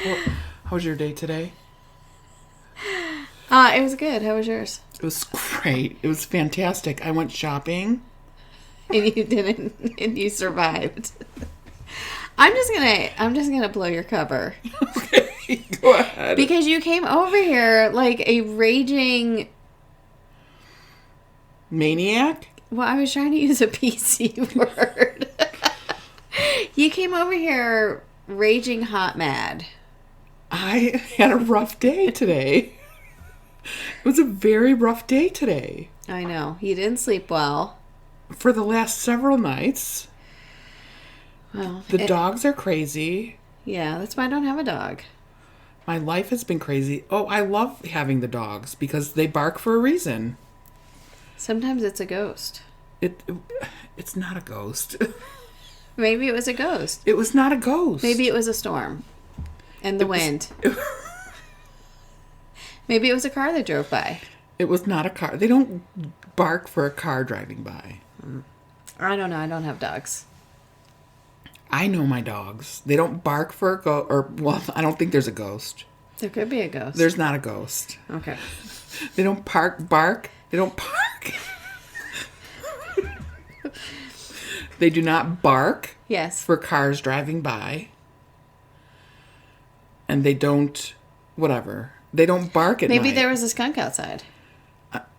How was your day today? It was good. How was yours? It was great. It was fantastic. I went shopping. And you didn't, and you survived. I'm just gonna blow your cover. Okay, go ahead. Because you came over here like a raging Maniac? Well, I was trying to use a PC word. You came over here raging hot mad. I had a rough day today. It was a very rough day today. I know. You didn't sleep well. For the last several nights. Well, The dogs are crazy. Yeah, that's why I don't have a dog. My life has been crazy. Oh, I love having the dogs because they bark for a reason. Sometimes it's a ghost. It's not a ghost. Maybe it was a ghost. It was not a ghost. Maybe it was a storm. And the wind. Maybe it was a car that drove by. It was not a car. They don't bark for a car driving by. I don't know. I don't have dogs. I know my dogs. They don't bark for a ghost. Well, I don't think there's a ghost. There could be a ghost. There's not a ghost. Okay. They don't bark. They don't bark. They do not bark. Yes. For cars driving by. And they don't, whatever. They don't bark at night. Maybe there was a skunk outside.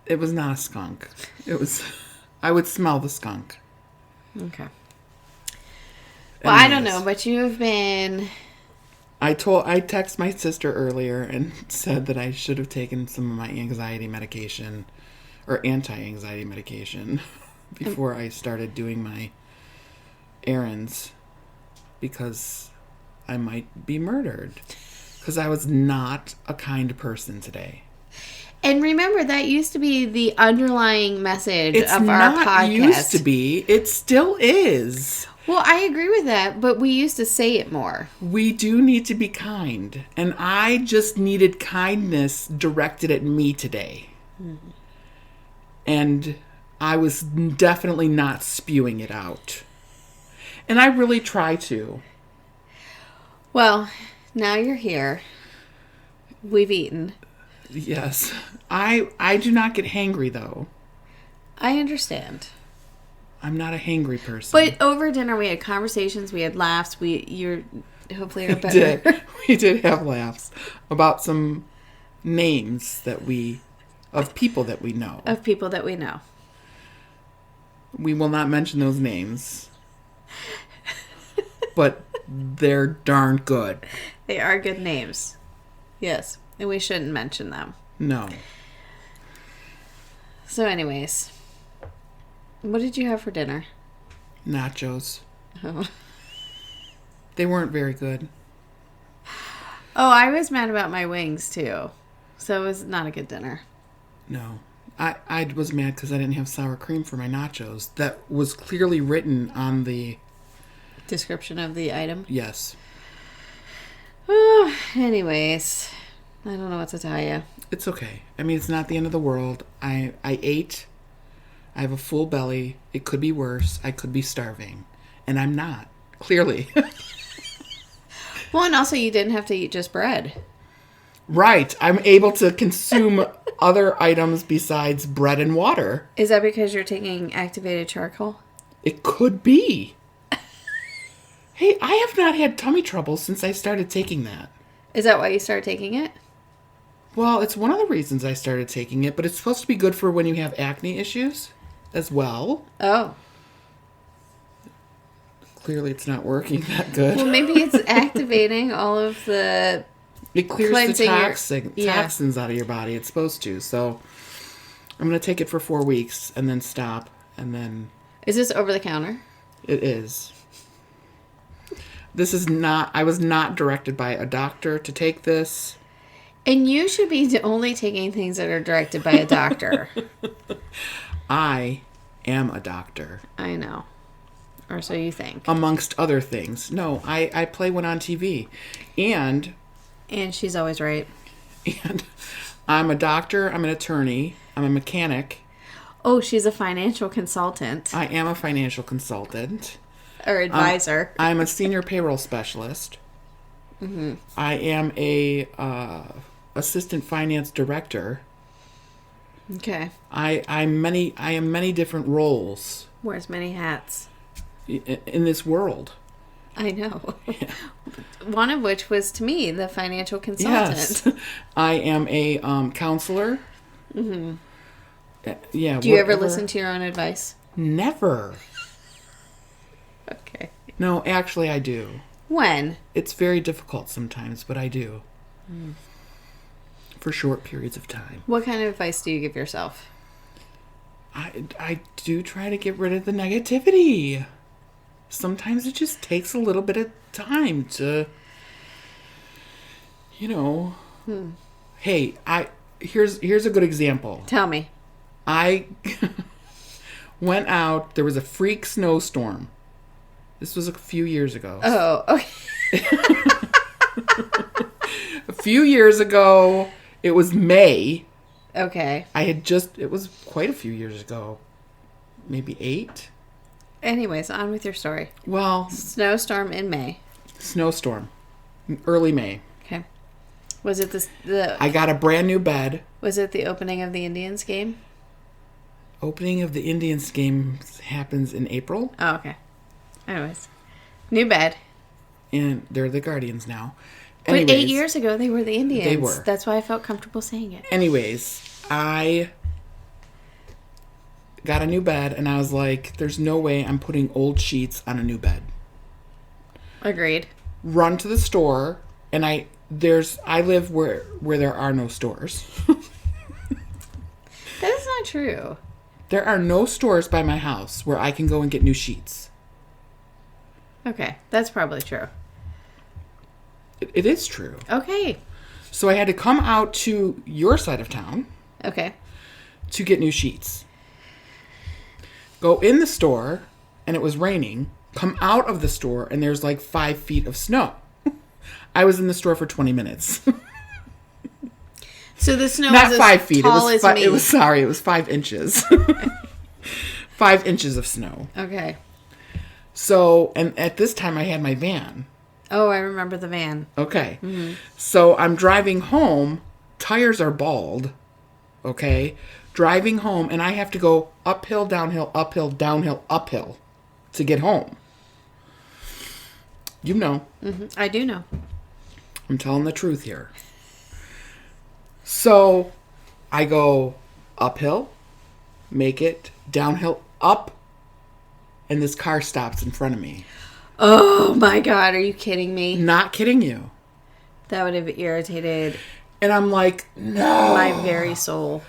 It was not a skunk. It was, I would smell the skunk. Okay. Well, I don't know, but you've been... I texted my sister earlier and said that I should have taken some of my anxiety medication or anti-anxiety medication before I started doing my errands because I might be murdered. Because I was not a kind person today. And remember, that used to be the underlying message of our podcast. It used to be. It still is. Well, I agree with that, but we used to say it more. We do need to be kind. And I just needed kindness directed at me today. Mm-hmm. And I was definitely not spewing it out. And I really try to. Well, now you're here. We've eaten. Yes. I do not get hangry, though. I understand. I'm not a hangry person. But over dinner, we had conversations, we had laughs. You're hopefully are better. We did have laughs about some names of people that we know. Of people that we know. We will not mention those names. But they're darn good. They are good names. Yes. And we shouldn't mention them. No. So anyways, what did you have for dinner? Nachos. Oh. They weren't very good. Oh, I was mad about my wings too. So it was not a good dinner. No. I was mad because I didn't have sour cream for my nachos. That was clearly written on the... description of the item? Yes. Oh, anyways, I don't know what to tell you. It's okay. I mean, it's not the end of the world. I ate. I have a full belly. It could be worse. I could be starving. And I'm not. Clearly. Well, and also you didn't have to eat just bread. Right. I'm able to consume other items besides bread and water. Is that because you're taking activated charcoal? It could be. Hey, I have not had tummy trouble since I started taking that. Is that why you started taking it? Well, it's one of the reasons I started taking it, but it's supposed to be good for when you have acne issues as well. Oh. Clearly it's not working that good. Well, maybe it's activating all of the... It clears the toxins out of your body. It's supposed to. So I'm going to take it for 4 weeks and then stop. And then... Is this over the counter? It is. This is not... I was not directed by a doctor to take this. And you should be only taking things that are directed by a doctor. I am a doctor. I know. Or so you think. Amongst other things. No, I play one on TV. And she's always right. And I'm a doctor. I'm an attorney. I'm a mechanic. Oh, she's a financial consultant. I am a financial consultant. Or advisor. I'm a senior payroll specialist. Mm-hmm. I am a assistant finance director. Okay. I am many different roles Wears many hats. in this world. I know. Yeah. One of which was, to me, the financial consultant. Yes. I am a counselor. Mm-hmm. Yeah. Do you ever listen to your own advice? Never. Okay. No, actually, I do. When? It's very difficult sometimes, but I do. For short periods of time. What kind of advice do you give yourself? I do try to get rid of the negativity. Sometimes it just takes a little bit of time to, Hey, here's a good example. Tell me. I went out, there was a freak snowstorm. This was a few years ago. Oh, okay. A few years ago, it was May. Okay. It was quite a few years ago. Maybe 8. Anyways, on with your story. Well, Snowstorm in May. snowstorm. Early May. Okay. Was it the I got a brand new bed. Was it the opening of the Indians game? Opening of the Indians game happens in April. Oh, okay. Anyways. New bed. And they're the Guardians now. But Anyways, 8 years ago, they were the Indians. They were. That's why I felt comfortable saying it. Anyways, I got a new bed, and I was like, there's no way I'm putting old sheets on a new bed. Agreed. Run to the store, and I live where there are no stores. That is not true. There are no stores by my house where I can go and get new sheets. Okay, that's probably true. It is true. Okay. So I had to come out to your side of town Okay. to get new sheets. Go in the store, and it was raining. Come out of the store, and there's like 5 feet of snow. I was in the store for 20 minutes. So the snow Not was 5 feet. tall as me. It was 5 inches. 5 inches of snow. Okay. So, and at this time I had my van. Oh, I remember the van. Okay. Mm-hmm. So I'm driving home. Tires are bald. Okay. Driving home, and I have to go uphill, downhill, uphill, downhill, uphill to get home. You know. Mm-hmm. I do know. I'm telling the truth here. So I go uphill, make it, downhill, up, and this car stops in front of me. Oh my God, are you kidding me? Not kidding you. That would have irritated And I'm like, no. my very soul.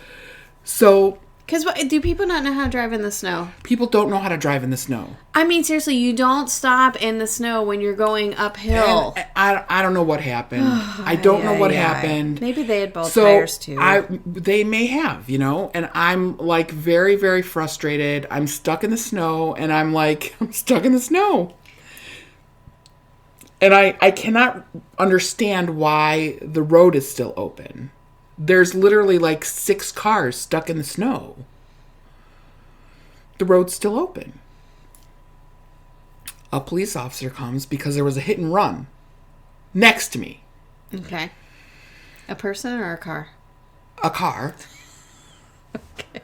So Because do people not know how to drive in the snow? people don't know how to drive in the snow. I mean, seriously, you don't stop in the snow when you're going uphill. And I don't know what happened. I don't know what happened. Maybe they had both tires too. They may have, and I'm like very, very frustrated. I'm stuck in the snow, and I'm like, I'm stuck in the snow. And I cannot understand why the road is still open. There's literally like 6 cars stuck in the snow. The road's still open. A police officer comes because there was a hit and run next to me. Okay. A person or a car? A car. Okay.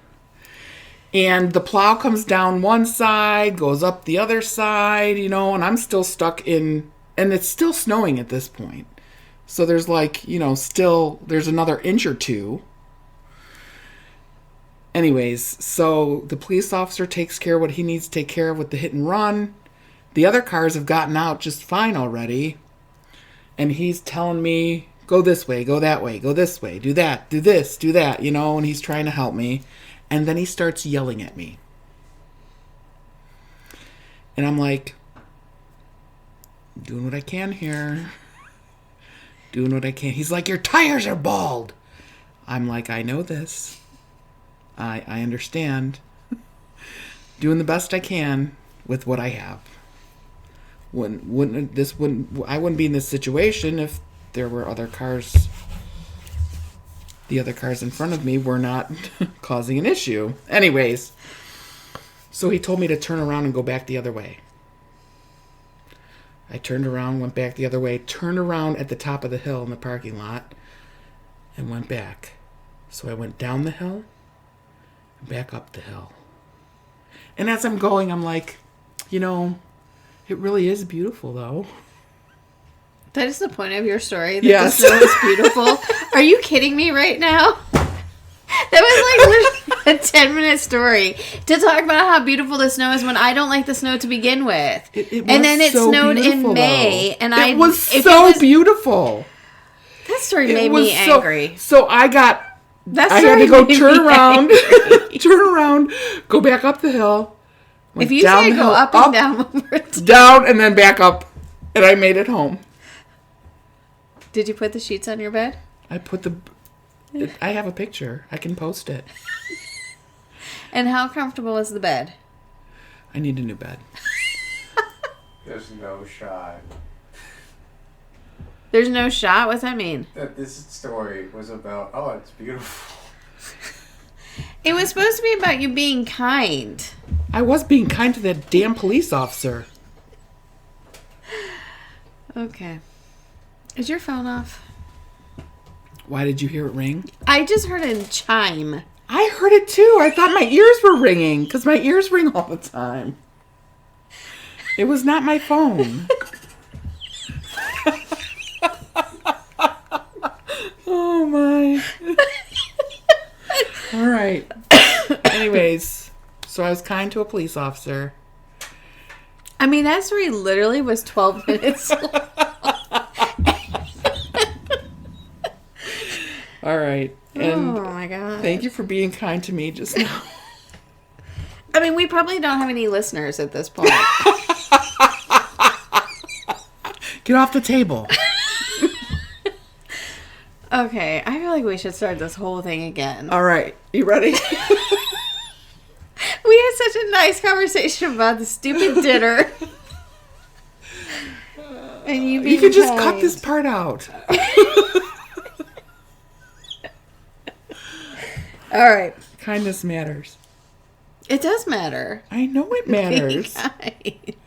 And the plow comes down one side, goes up the other side, and I'm still stuck in... And it's still snowing at this point. So there's like, still... There's another inch or two. Anyways, so the police officer takes care of what he needs to take care of with the hit and run. The other cars have gotten out just fine already. And he's telling me, go this way, go that way, go this way, do that, do this, do that, and he's trying to help me. And then he starts yelling at me. And I'm like, doing what I can here. Doing what I can. He's like, your tires are bald. I'm like, I know this. I understand. Doing the best I can with what I have. I wouldn't be in this situation if there were other cars. The other cars in front of me were not causing an issue. Anyways, so he told me to turn around and go back the other way. I turned around, went back the other way, turned around at the top of the hill in the parking lot, and went back. So I went down the hill and back up the hill. And as I'm going, I'm like, you know, it really is beautiful, though. That is the point of your story? That Yes. the snow is beautiful? Are you kidding me right now? That was like literally a 10-minute story to talk about how beautiful the snow is when I don't like the snow to begin with. It and then it so snowed beautiful, in May, though. and it was so beautiful. That story It made was me angry. So I got. That I story had to go made turn me around, angry. turn around, go back up the hill. If you say go up and down, down and then back up, and I made it home. Did you put the sheets on your bed? I have a picture. I can post it. And how comfortable is the bed? I need a new bed. There's no shot There's no shot? What's that mean? that this story was about, oh, it's beautiful. It was supposed to be about you being kind. I was being kind to that damn police officer. Okay. Is your phone off? Why did you hear it ring? I just heard a chime. I heard it too. I thought my ears were ringing because my ears ring all the time. It was not my phone. Oh my. All right. Anyways, so I was kind to a police officer. I mean, that story literally was 12 minutes long. All right. And Oh my god. thank you for being kind to me just now. I mean, we probably don't have any listeners at this point. Get off the table. Okay, I feel like we should start this whole thing again. All right. You ready? We had such a nice conversation about the stupid dinner. And You can just cut this part out. All right. Kindness matters. It does matter. I know it matters. Be kind.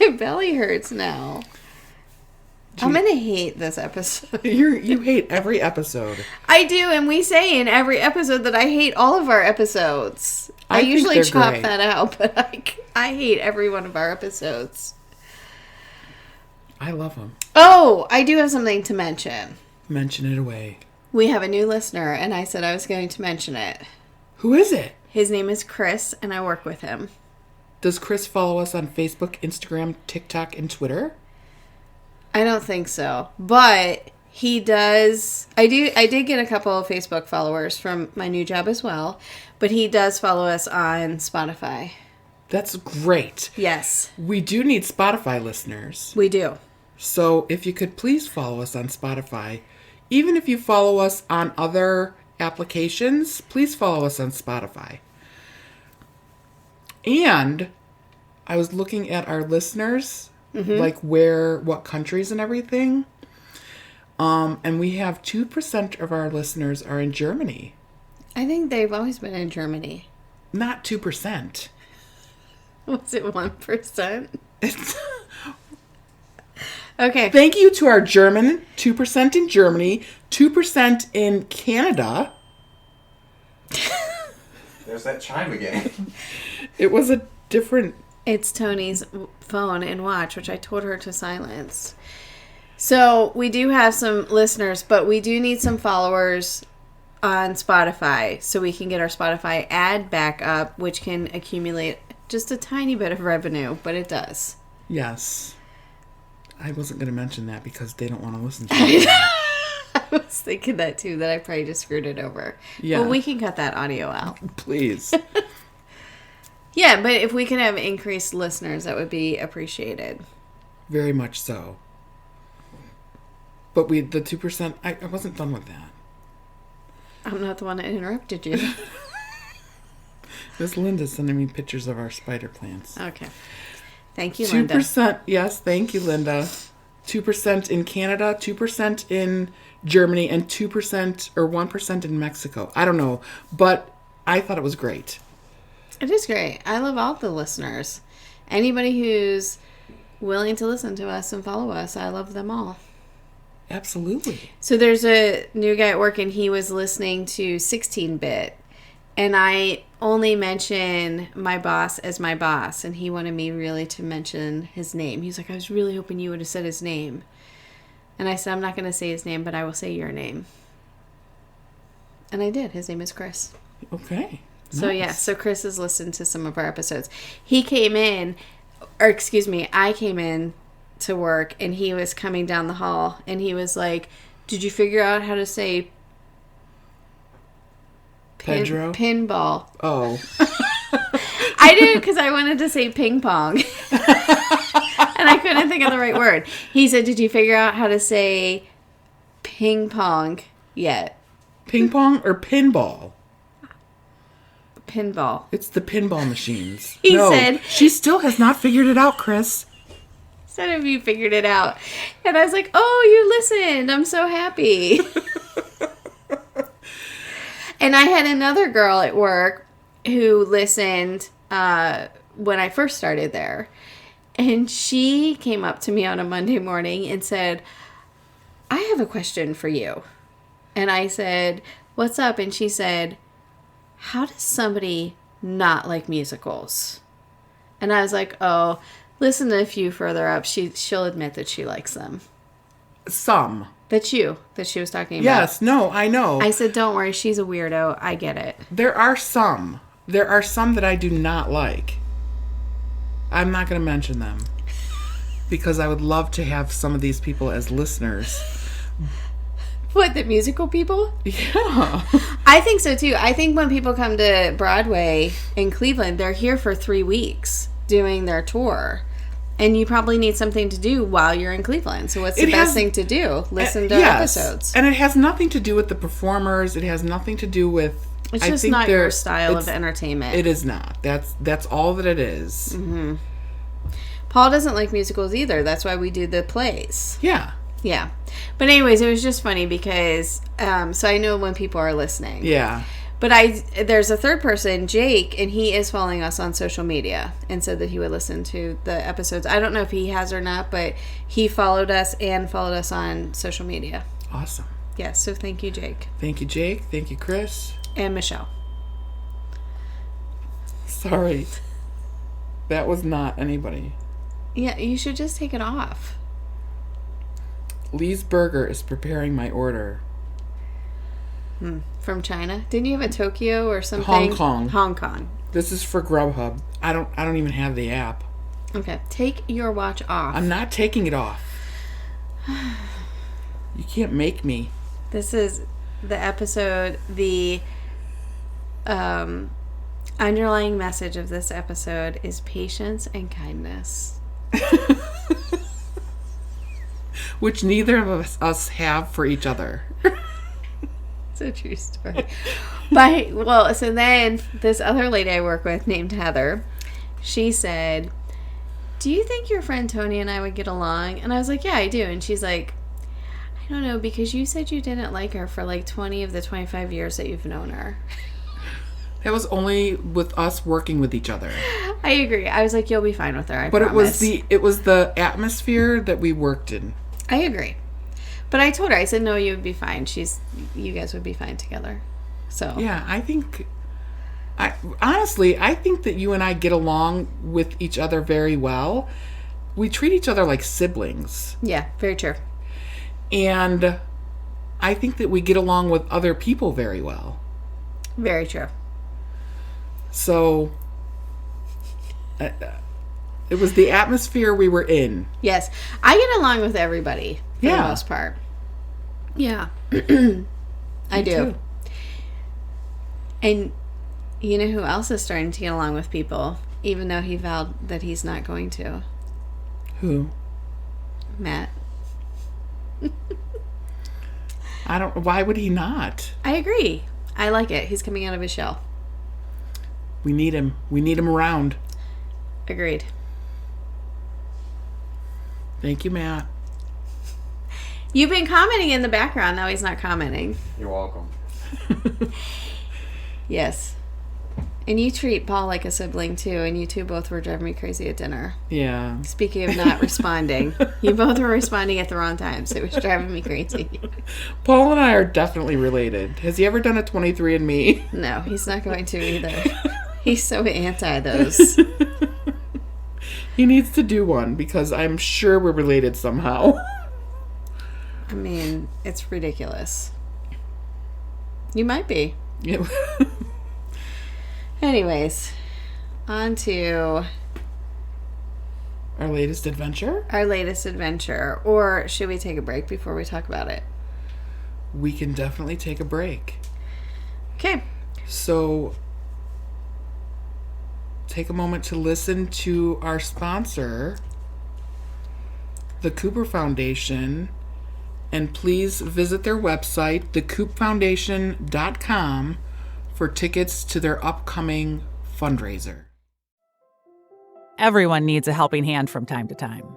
My belly hurts now. I'm going to hate this episode. You hate every episode. I do, and we say in every episode that I hate all of our episodes. I think usually they're chop great. that out, but I hate every one of our episodes. I love them. Oh, I do have something to mention. Mention it away. We have a new listener, and I said I was going to mention it. Who is it? His name is Chris, and I work with him. Does Chris follow us on Facebook, Instagram, TikTok, and Twitter? I don't think so, but he does. I did get a couple of Facebook followers from my new job as well, but he does follow us on Spotify. That's great. Yes, We do need Spotify listeners. we do. So if you could please follow us on Spotify. Even if you follow us on other applications, please follow us on Spotify. And I was looking at our listeners, like what countries and everything. And we have 2% of our listeners are in Germany. I think they've always been in Germany. Not 2%. Was it 1%? It's Okay. Thank you to our German, 2% in Germany, 2% in Canada. There's that chime again. It was a different... It's Tony's phone and watch, which I told her to silence. So we do have some listeners, but we do need some followers on Spotify so we can get our Spotify ad back up, which can accumulate just a tiny bit of revenue, but it does. Yes. I wasn't going to mention that because they don't want to listen to it. I was thinking that too, that I probably just screwed it over. Yeah. Well, we can cut that audio out. Please. Yeah, but if we can have increased listeners, that would be appreciated. Very much so. But the 2%, I wasn't done with that. I'm not the one that interrupted you. It was Linda sending me pictures of our spider plants. Okay. Thank you, Linda. 2%, yes, thank you, Linda. 2% in Canada, 2% in Germany, and 2% or 1% in Mexico. I don't know, but I thought it was great. It is great. I love all the listeners. Anybody who's willing to listen to us and follow us, I love them all. Absolutely. So there's a new guy at work, and he was listening to 16-bit, and I only mention my boss as my boss, and he wanted me really to mention his name. He was like, I was really hoping you would have said his name. And I said, I'm not going to say his name, but I will say your name. And I did. His name is Chris. Okay. So, Nice. yeah. So, Chris has listened to some of our episodes. He came in, or excuse me, I came in to work, and he was coming down the hall, and he was like, did you figure out how to say Pedro? pinball? Oh. I did because I wanted to say ping pong. And I couldn't think of the right word. He said, did you figure out how to say ping pong yet? Ping pong or pinball? Pinball. It's the pinball machines. He said- she still has not figured it out, Chris. Instead of you figured it out. And I was like, oh, you listened. I'm so happy. And I had another girl at work who listened when I first started there. And she came up to me on a Monday morning and said, I have a question for you. And I said, what's up? And she said, how does somebody not like musicals? And I was like, oh, listen to a few further up. She'll admit that she likes them. Some. That she was talking about. Yes, no, I know. I said, don't worry, she's a weirdo. I get it. There are some. There are some that I do not like. I'm not going to mention them. Because I would love to have some of these people as listeners. What, the musical people? Yeah. I think so, too. I think when people come to Broadway in Cleveland, they're here for 3 weeks doing their tour. And you probably need something to do while you're in Cleveland. So what's the best thing to do? Listen to episodes. And it has nothing to do with the performers. It has nothing to do with... It's just not your style of entertainment. It is not. That's all that it is. Mm-hmm. Paul doesn't like musicals either. That's why we do the plays. Yeah. Yeah. But anyways, it was just funny because... so I know when people are listening. Yeah. But there's a third person, Jake, and he is following us on social media and said that he would listen to the episodes. I don't know if he has or not, but he followed us on social media. Awesome. Yes, so thank you, Jake. Thank you, Jake. Thank you, Chris. And Michelle. Sorry. That was not anybody. Yeah, you should just take it off. Lee's Burger is preparing my order. From China? Didn't you have a Tokyo or something? Hong Kong. Hong Kong. This is for Grubhub. I don't even have the app. Okay, take your watch off. I'm not taking it off. You can't make me. This is the episode, the underlying message of this episode is patience and kindness. Which neither of us have for each other. It's a true story. But, so then this other lady I work with named Heather, she said, do you think your friend Tony and I would get along? And I was like, yeah, I do. And she's like, I don't know, because you said you didn't like her for like 20 of the 25 years that you've known her. That was only with us working with each other. I agree. I was like, you'll be fine with her, I But promise. it was the atmosphere that we worked in. I agree. But I told her, I said, no, you would be fine. You guys would be fine together. So. Yeah, honestly, I think that you and I get along with each other very well. We treat each other like siblings. Yeah, very true. And I think that we get along with other people very well. Very true. So, it was the atmosphere we were in. Yes. I get along with everybody for the Yeah. most part. Yeah. I Me do. too. And you know who else is starting to get along with people, even though he vowed that he's not going to? Who? Matt. Why would he not? I agree. I like it. He's coming out of his shell. We need him. We need him around. Agreed. Thank you, Matt. You've been commenting in the background. Now he's not commenting. You're welcome. Yes. And you treat Paul like a sibling, too, and you two both were driving me crazy at dinner. Yeah. Speaking of not responding, you both were responding at the wrong times. It was driving me crazy. Paul and I are definitely related. Has he ever done a 23andMe? No, he's not going to either. He's so anti those. He needs to do one because I'm sure we're related somehow. I mean, it's ridiculous. You might be. Yeah. Anyways, on to Our latest adventure? our latest adventure. Or should we take a break before we talk about it? We can definitely take a break. Okay. So, take a moment to listen to our sponsor, the Cooper Foundation, and please visit their website, thecoopfoundation.com, for tickets to their upcoming fundraiser. Everyone needs a helping hand from time to time.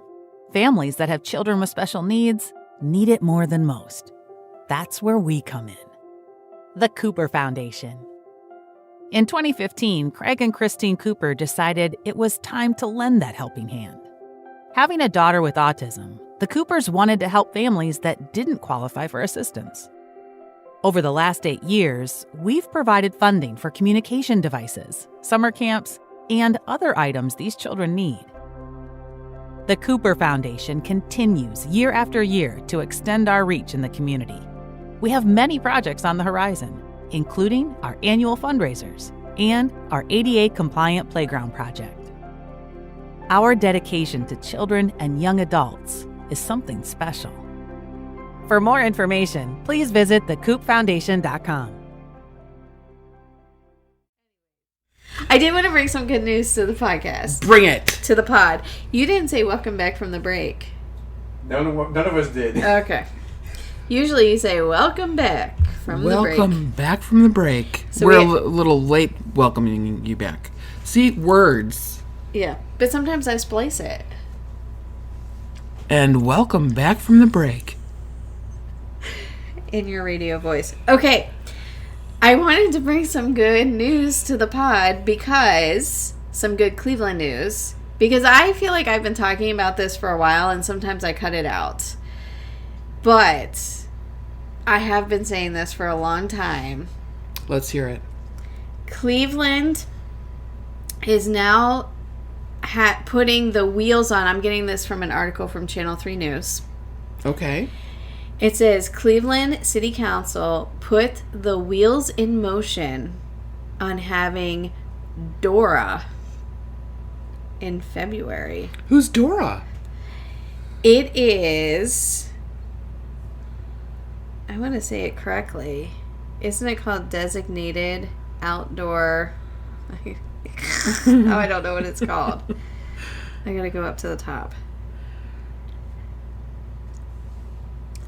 Families that have children with special needs need it more than most. That's where we come in. The Cooper Foundation. In 2015, Craig and Christine Cooper decided it was time to lend that helping hand. Having a daughter with autism, the Coopers wanted to help families that didn't qualify for assistance. Over the last 8 years, we've provided funding for communication devices, summer camps, and other items these children need. The Cooper Foundation continues year after year to extend our reach in the community. We have many projects on the horizon, including our annual fundraisers and our ADA-compliant playground project. Our dedication to children and young adults is something special. For more information, please visit thecoopfoundation.com. I did want to bring some good news to the podcast. Bring it! To the pod. You didn't say welcome back from the break. None of us did. Okay. Usually you say welcome back from the break. Welcome back from the break. So We're we- a little late welcoming you back. See, words. Yeah, but sometimes I splice it. And welcome back from the break. In your radio voice. Okay. I wanted to bring some good news to the pod because some good Cleveland news. Because I feel like I've been talking about this for a while and sometimes I cut it out. But I have been saying this for a long time. Let's hear it. Cleveland is now putting the wheels on. I'm getting this from an article from Channel 3 News. Okay. It says Cleveland City Council put the wheels in motion on having Dora in February. Who's Dora? It is, I want to say it correctly. Isn't it called Designated Outdoor? Oh, I don't know what it's called. I gotta go up to the top.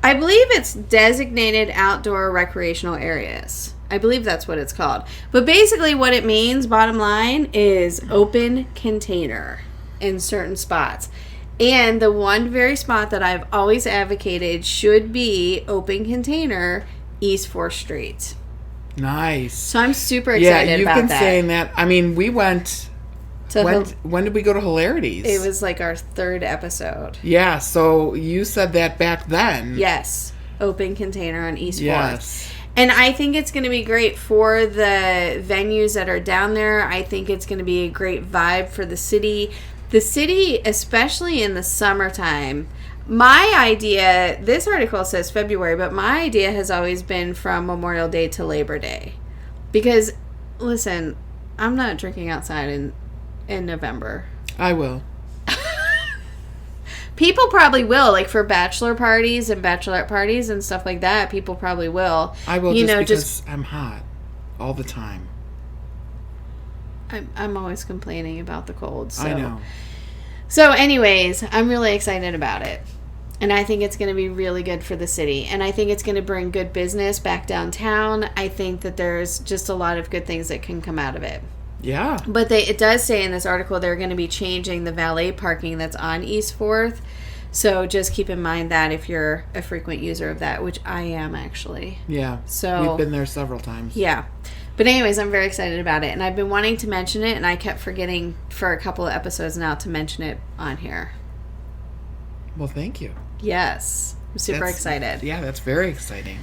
I believe it's Designated Outdoor Recreational Areas. I believe that's what it's called. But basically what it means, bottom line, is open container in certain spots. And the one very spot that I've always advocated should be open container, East 4th Street. Nice. So I'm super excited you've about been that. saying that. I mean, we went. To When did we go to Hilarities? It was like our 3rd episode. Yeah, so you said that back then. Yes. Open container on East 4th. Yes. And I think it's going to be great for the venues that are down there. I think it's going to be a great vibe for the city. The city, especially in the summertime. My idea, this article says February, but my idea has always been from Memorial Day to Labor Day. Because, listen, I'm not drinking outside in November. I will. People probably will, like for bachelor parties and bachelorette parties and stuff like that. People probably will. I will because I'm hot all the time. I'm always complaining about the cold. So. I know. So, anyways, I'm really excited about it. And I think it's going to be really good for the city. And I think it's going to bring good business back downtown. I think that there's just a lot of good things that can come out of it. Yeah. But it does say in this article they're going to be changing the valet parking that's on East 4th. So just keep in mind that if you're a frequent user of that, which I am actually. Yeah. So we've been there several times. Yeah. But anyways, I'm very excited about it. And I've been wanting to mention it, and I kept forgetting for a couple of episodes now to mention it on here. Well, thank you. Yes. I'm super excited. Yeah, that's very exciting.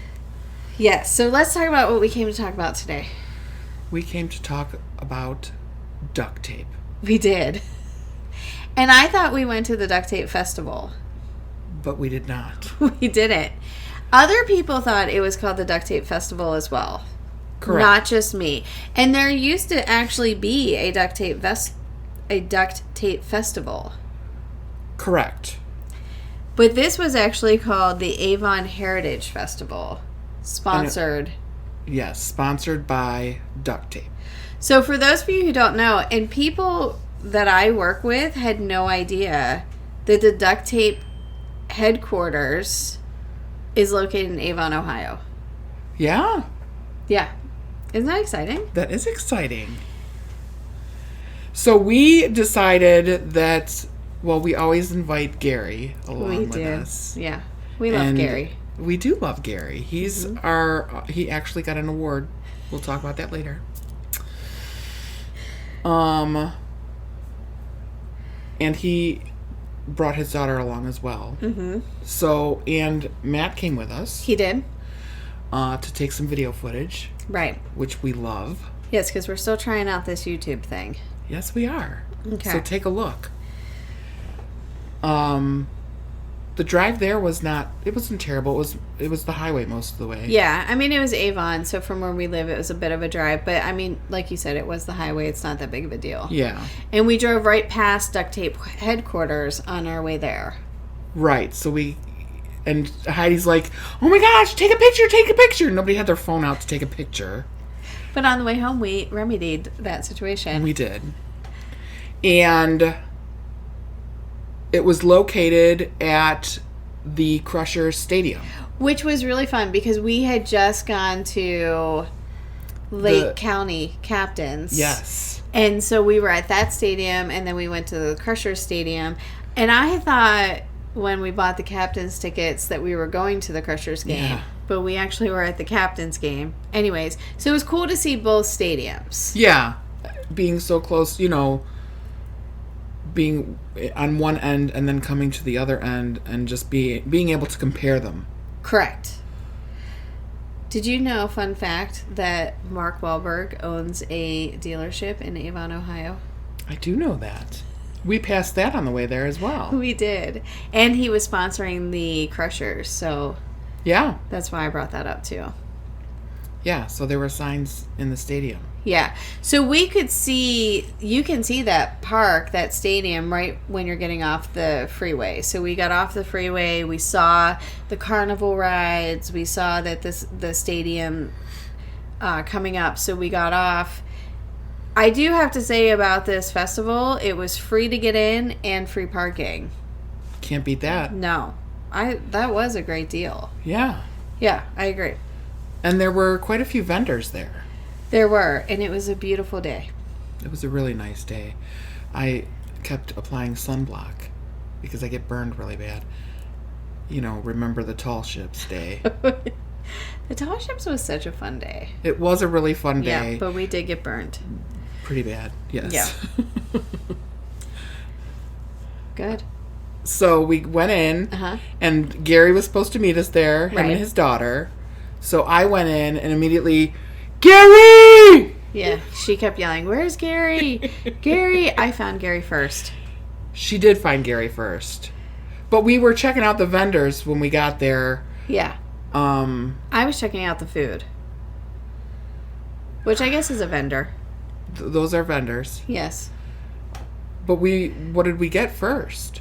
Yes. So let's talk about what we came to talk about today. We came to talk about duct tape. We did. And I thought we went to the duct tape festival. But we did not. We didn't. Other people thought it was called the duct tape festival as well. Correct. Not just me. And there used to actually be a duct tape festival. Correct. But this was actually called the Avon Heritage Festival. Sponsored. Yes, sponsored by duct tape. So for those of you who don't know, and people that I work with had no idea that the duct tape headquarters is located in Avon, Ohio. Yeah. Yeah. Isn't that exciting? That is exciting. So we decided that, well, we always invite Gary along with us. Yeah. We love Gary. We do love Gary. He's he actually got an award. We'll talk about that later. And he brought his daughter along as well. Mm-hmm. So, and Matt came with us. He did. To take some video footage. Right. Which we love. Yes, because we're still trying out this YouTube thing. Yes, we are. Okay. So take a look. The drive there wasn't terrible. It was the highway most of the way. Yeah, I mean, it was Avon, so from where we live, it was a bit of a drive. But, I mean, like you said, it was the highway. It's not that big of a deal. Yeah. And we drove right past duct tape headquarters on our way there. Right. So and Heidi's like, oh my gosh, take a picture. Nobody had their phone out to take a picture. But on the way home, we remedied that situation. We did. And it was located at the Crusher Stadium. Which was really fun because we had just gone to Lake County Captains. Yes. And so we were at that stadium, and then we went to the Crusher Stadium. And I thought when we bought the Captains tickets that we were going to the Crushers game. Yeah. But we actually were at the Captains game. Anyways, so it was cool to see both stadiums. Yeah. Being so close, being on one end and then coming to the other end and just being able to compare them. Correct. Did you know, fun fact, that Mark Wahlberg owns a dealership in Avon, Ohio? I do know that. We passed that on the way there as well. We did. And he was sponsoring the Crushers, so yeah, that's why I brought that up too. Yeah, so there were signs in the stadium. Yeah. So you can see that park, that stadium, right when you're getting off the freeway. So we got off the freeway, we saw the carnival rides, we saw that the stadium coming up, so we got off. I do have to say about this festival, it was free to get in and free parking. Can't beat that. No. That was a great deal. Yeah. Yeah, I agree. And there were quite a few vendors there. There were, and it was a beautiful day. It was a really nice day. I kept applying sunblock because I get burned really bad. Remember the Tall Ships Day. The Tall Ships was such a fun day. It was a really fun day. Yeah, but we did get burned. Pretty bad, yes. Yeah. Good. So we went in, and Gary was supposed to meet us there, him and his daughter. So I went in and immediately, Gary! Yeah, she kept yelling, where's Gary? Gary! I found Gary first. She did find Gary first. But we were checking out the vendors when we got there. Yeah. I was checking out the food. Which I guess is a vendor. Those are vendors. Yes. But what did we get first?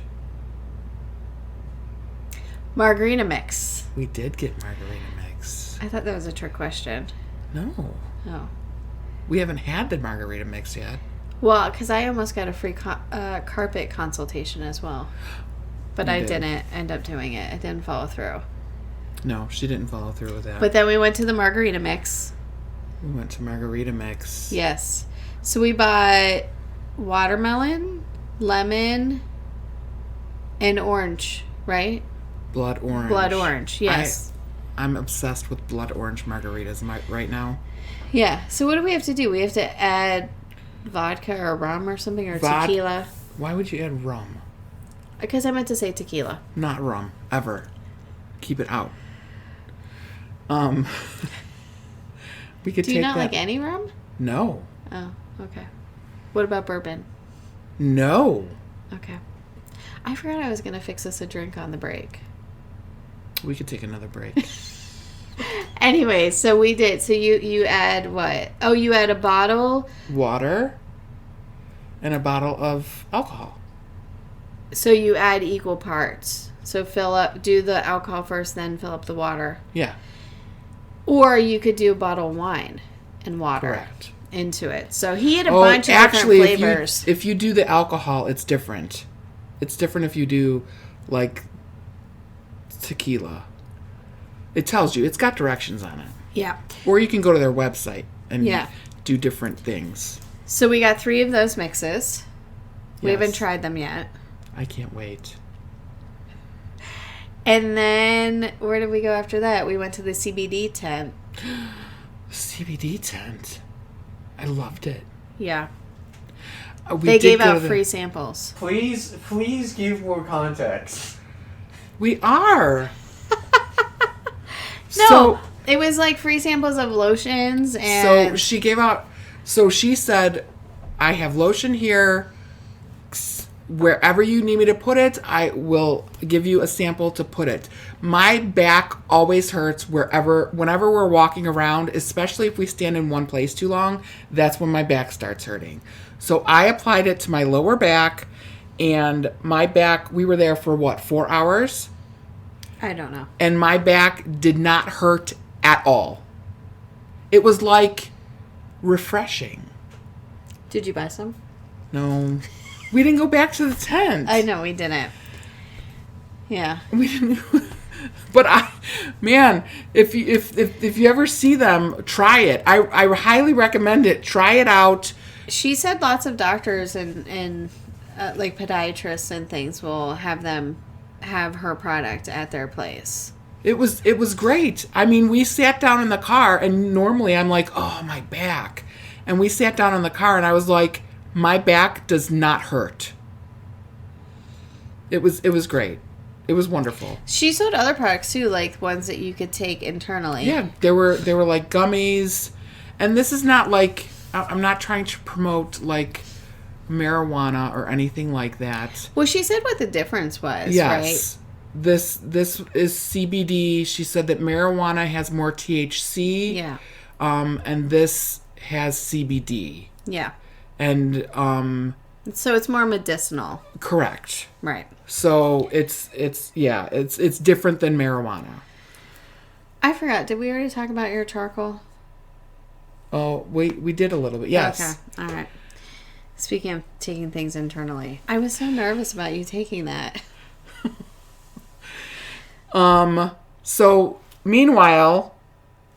Margarita mix. We did get margarita mix. I thought that was a trick question. No. Oh. We haven't had the margarita mix yet. Well, because I almost got a free carpet consultation as well. But I didn't end up doing it. I didn't follow through. No, she didn't follow through with that. But then we went to the margarita mix. We went to margarita mix. Yes. So we bought watermelon, lemon, and orange, right? Blood orange. Blood orange, yes. I'm obsessed with blood orange margaritas right now. Yeah. So what do we have to do? We have to add vodka or rum or something or tequila. Why would you add rum? Because I meant to say tequila. Not rum. Ever. Keep it out. We could Do take you not that. like any rum? No. Oh, okay. What about bourbon? No. Okay. I forgot I was going to fix us a drink on the break. We could take another break. Anyway, so we did. So you add what? Oh, you add a bottle. Water and a bottle of alcohol. So you add equal parts. So do the alcohol first, then fill up the water. Yeah. Or you could do a bottle of wine and water Correct. into it. So he had a bunch of different flavors. If you do the alcohol, it's different. It's different if you do, like, tequila. It tells you. It's got directions on it. Yeah. Or you can go to their website and Yeah. do different things. So we got 3 of those mixes. We Yes. haven't tried them yet. I can't wait. And then where did we go after that? We went to the CBD tent. CBD tent. I loved it. Yeah. We They did gave go to out the- free samples. Please give more context. We are. No, So, it was like free samples of lotions and so she gave out. So she said, "I have lotion here. Wherever you need me to put it, I will give you a sample to put it." My back always hurts whenever we're walking around, especially if we stand in one place too long. That's when my back starts hurting. So I applied it to my lower back, and my back. We were there for what, 4 hours? I don't know. And my back did not hurt at all. It was like refreshing. Did you buy some? No, we didn't go back to the tent. I know we didn't. Yeah. We didn't. But if you ever see them, try it. I highly recommend it. Try it out. She said lots of doctors and like podiatrists and things will have them have her product at their place. It was great. I mean, we sat down in the car, and normally I'm like, oh, my back. And we sat down in the car, and I was like, my back does not hurt. It was great. It was wonderful. She sold other products too, like ones that you could take internally. Yeah, there were like gummies, and this is not like, I'm not trying to promote like marijuana or anything like that. Well, she said what the difference was, Yes. This is CBD. She said that marijuana has more THC. right? Yeah. And this has CBD. Yeah. And So it's more medicinal. correct. Right. So it's different than marijuana. I forgot. Did we already talk about your charcoal? Oh, we did a little bit. Yes. Okay. All right. Speaking of taking things internally, I was so nervous about you taking that. So meanwhile,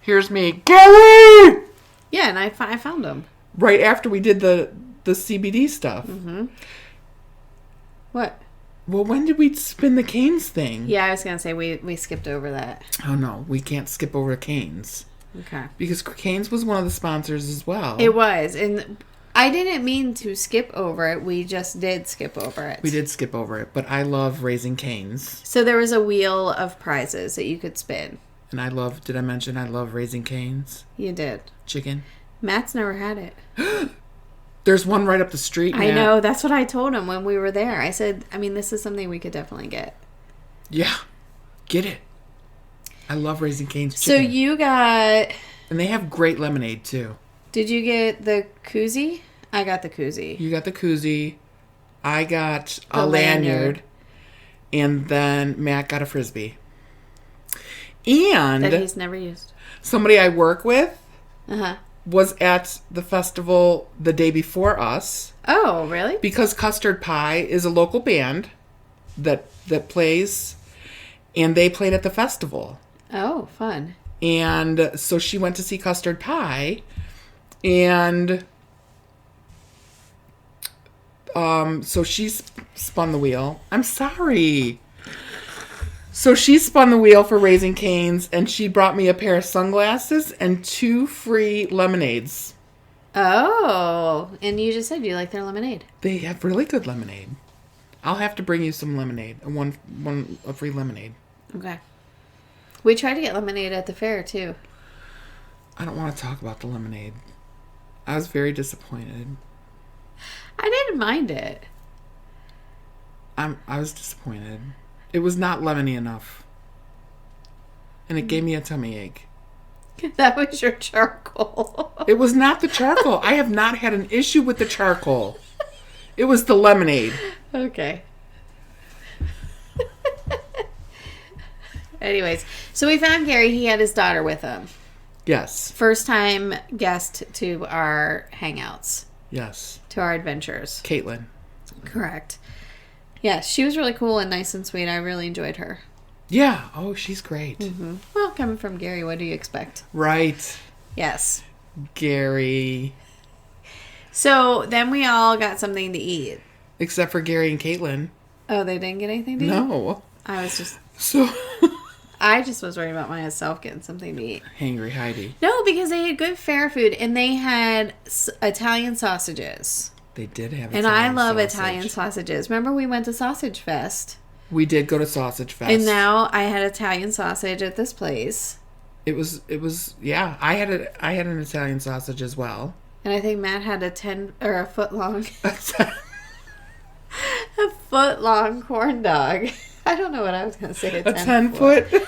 here's me, Gary! Yeah, and I found them. Right after we did the CBD stuff. Mm-hmm. What? Well, when did we spin the Canes thing? Yeah, I was going to say we skipped over that. Oh, no. We can't skip over Canes. Okay. Because Canes was one of the sponsors as well. It was. And I didn't mean to skip over it. We just did skip over it. We did skip over it. But I love Raising Canes. So there was a wheel of prizes that you could spin. And did I mention I love Raising Canes? You did. Chicken. Matt's never had it. There's one right up the street, I Matt. know. That's what I told him when we were there. I said, this is something we could definitely get. Yeah. Get it. I love Raising Canes So chicken. you got... And they have great lemonade, too. Did you get the koozie? I got the koozie. You got the koozie. I got a The lanyard. And then Matt got a Frisbee. And That he's never used. somebody I work with Uh-huh. was at the festival the day before us. Oh, really? Because Custard Pie is a local band that plays, and they played at the festival. Oh, fun. And so she went to see Custard Pie, and so she spun the wheel. I'm sorry. So she spun the wheel for Raising Cane's, and she brought me a pair of sunglasses and 2 free lemonades. Oh, and you just said you like their lemonade. They have really good lemonade. I'll have to bring you some lemonade, a free lemonade. Okay. We tried to get lemonade at the fair, too. I don't want to talk about the lemonade. I was very disappointed. I didn't mind it. I was disappointed. It was not lemony enough. And it gave me a tummy ache. That was your charcoal. It was not the charcoal. I have not had an issue with the charcoal. It was the lemonade. Okay. Anyways, so we found Gary. He had his daughter with him. Yes. First time guest to our hangouts. Yes. To our adventures. Caitlin. Correct. Yes, she was really cool and nice and sweet. I really enjoyed her. Yeah. Oh, she's great. Mm-hmm. Well, coming from Gary, what do you expect? Right. Yes. Gary. So then we all got something to eat. Except for Gary and Caitlin. Oh, they didn't get anything to eat? No. I just was worried about myself getting something to eat. Hangry Heidi. No, because they had good fair food and they had Italian sausages. They did have And I love Italian sausages. Remember we went to Sausage Fest? We did go to Sausage Fest. And now I had Italian sausage at this place. It was yeah, I had an Italian sausage as well. And I think Matt had a foot long a foot long corn dog. I don't know what I was going to say. A 10 foot. That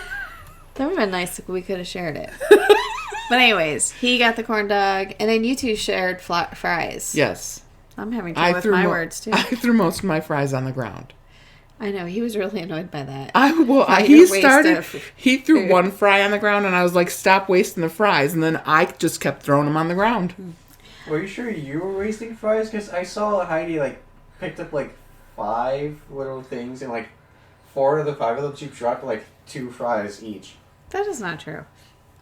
would have been nice if we could have shared it. But anyways, he got the corn dog, and then you two shared fries. Yes. I'm having trouble with my words, too. I threw most of my fries on the ground. I know. He was really annoyed by that. He threw one fry on the ground, and I was like, stop wasting the fries. And then I just kept throwing them on the ground. Were you sure you were wasting fries? Because I saw Heidi, picked up, 5 little things, and, 4 of the 5 of them, she dropped, 2 fries each. That is not true.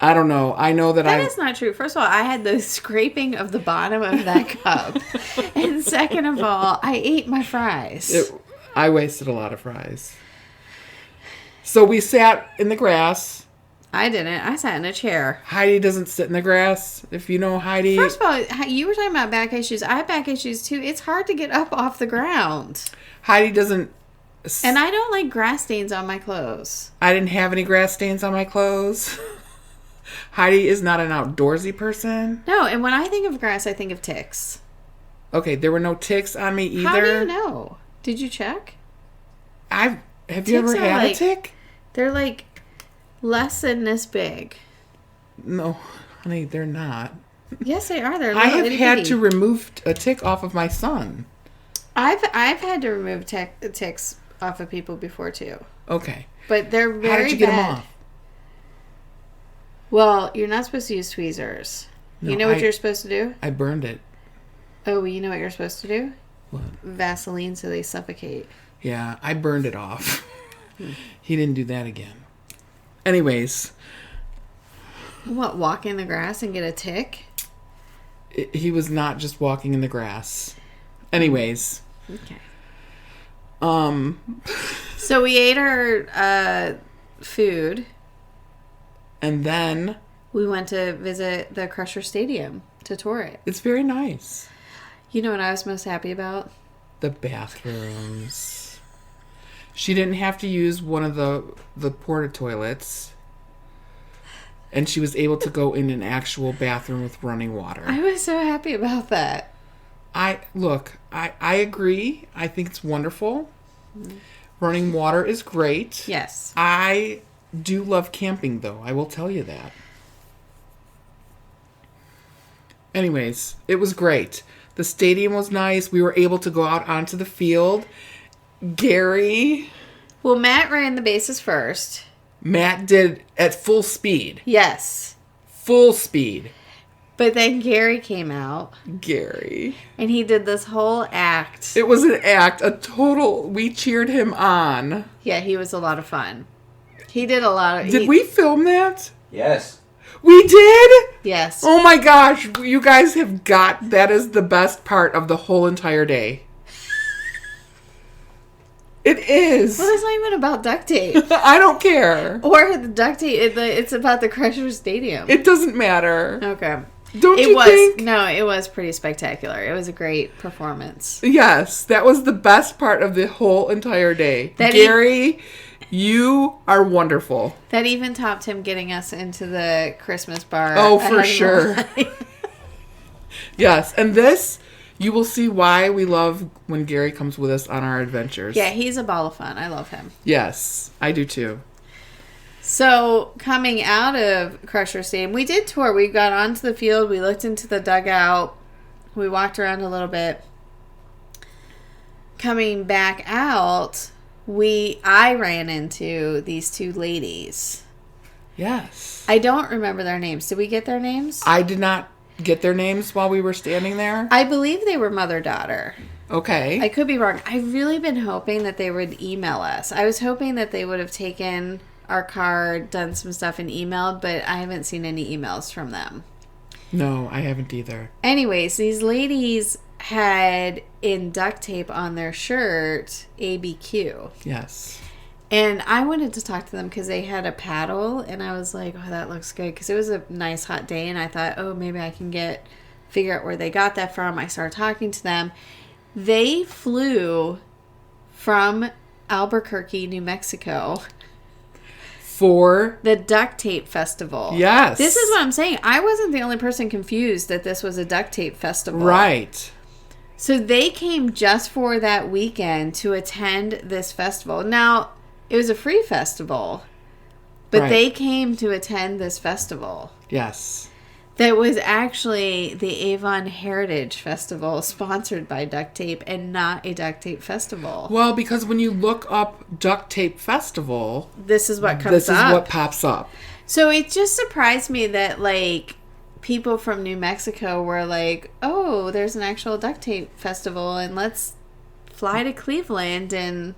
I don't know. I know that That is not true. First of all, I had the scraping of the bottom of that cup. And second of all, I ate my fries. I wasted a lot of fries. So we sat in the grass. I didn't. I sat in a chair. Heidi doesn't sit in the grass. If you know Heidi. First of all, you were talking about back issues. I have back issues too. It's hard to get up off the ground. Heidi doesn't. And I don't like grass stains on my clothes. I didn't have any grass stains on my clothes. Heidi is not an outdoorsy person. No, and when I think of grass, I think of ticks. Okay, there were no ticks on me either. How do you know? Did you check? Have you ever had a tick? They're less than this big. No, honey, they're not. Yes, they are. They're I have had to remove a tick off of my son. I've had to remove ticks off of people before too. Okay. But they're very bad. How did you get them off? Well, you're not supposed to use tweezers. No, you know what you're supposed to do? I burned it. Oh, you know what you're supposed to do? What? Vaseline so they suffocate. Yeah, I burned it off. He didn't do that again. Anyways. What, walk in the grass and get a tick? He was not just walking in the grass. Anyways. Okay. So we ate our food. And then we went to visit the Crusher Stadium to tour it. It's very nice. You know what I was most happy about? The bathrooms. She didn't have to use one of the porta toilets. And she was able to go in an actual bathroom with running water. I was so happy about that. I agree. I think it's wonderful. Mm-hmm. Running water is great. Yes. I do love camping, though. I will tell you that. Anyways, it was great. The stadium was nice. We were able to go out onto the field. Gary. Well, Matt ran the bases first. Matt did at full speed. Yes. Full speed. But then Gary came out. Gary. And he did this whole act. It was an act. We cheered him on. Yeah, he was a lot of fun. He did a lot of... Did we film that? Yes. We did? Yes. Oh my gosh. You guys have that is the best part of the whole entire day. It is. Well, it's not even about duct tape. I don't care. Or the duct tape. It's about the Crusher Stadium. It doesn't matter. Okay. Don't It you was. think? No, it was pretty spectacular. It was a great performance. Yes, that was the best part of the whole entire day. That Gary, you are wonderful. That even topped him getting us into the Christmas bar. Oh, ahead for of the sure. line. Yes, and this, you will see why we love when Gary comes with us on our adventures. Yeah, he's a ball of fun. I love him. Yes, I do too. So, coming out of Crusher Stadium, we did tour. We got onto the field. We looked into the dugout. We walked around a little bit. Coming back out, I ran into these two ladies. Yes. I don't remember their names. Did we get their names? I did not get their names while we were standing there. I believe they were mother-daughter. Okay. I could be wrong. I've really been hoping that they would email us. I was hoping that they would have taken our card, done some stuff, and emailed, but I haven't seen any emails from them. No, I haven't either. Anyways, these ladies had in duct tape on their shirt ABQ. Yes. And I wanted to talk to them because they had a paddle, and I was like, oh, that looks good, because it was a nice hot day, and I thought, oh, maybe I can figure out where they got that from. I started talking to them. They flew from Albuquerque, New Mexico, For the duct tape festival. Yes. This is what I'm saying. I wasn't the only person confused that this was a duct tape festival. Right. So they came just for that weekend to attend this festival. Now, it was a free festival, but Right. they came to attend this festival. Yes. That was actually the Avon Heritage Festival, sponsored by Duct Tape, and not a duct tape festival. Well, because when you look up Duct Tape Festival, This is what comes this is up. what pops up. So it just surprised me that, like, people from New Mexico were like, oh, there's an actual duct tape festival, and let's fly to Cleveland and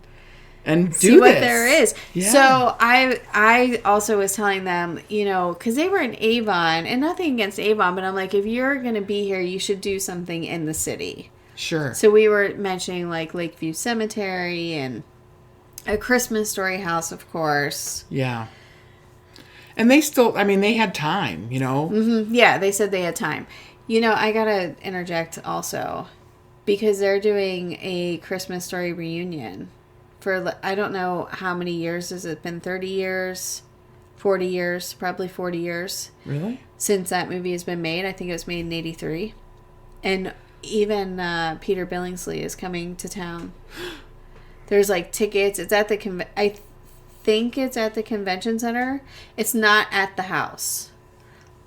And see do what this. there is. Yeah. So I also was telling them, you know, because they were in Avon, and nothing against Avon, but I'm like, if you're going to be here, you should do something in the city. Sure. So we were mentioning, like, Lakeview Cemetery and A Christmas Story House, of course. Yeah. And they still, I mean, they had time, you know? Mm-hmm. Yeah, they said they had time. You know, I gotta interject also, because they're doing a Christmas Story reunion for, I don't know how many years. Has it been 30 years? 40 years? Probably 40 years Really? since that movie has been made. I think it was made in 83. And even Peter Billingsley is coming to town. There's, like, tickets. It's at the I think it's at the convention center. It's not at the house,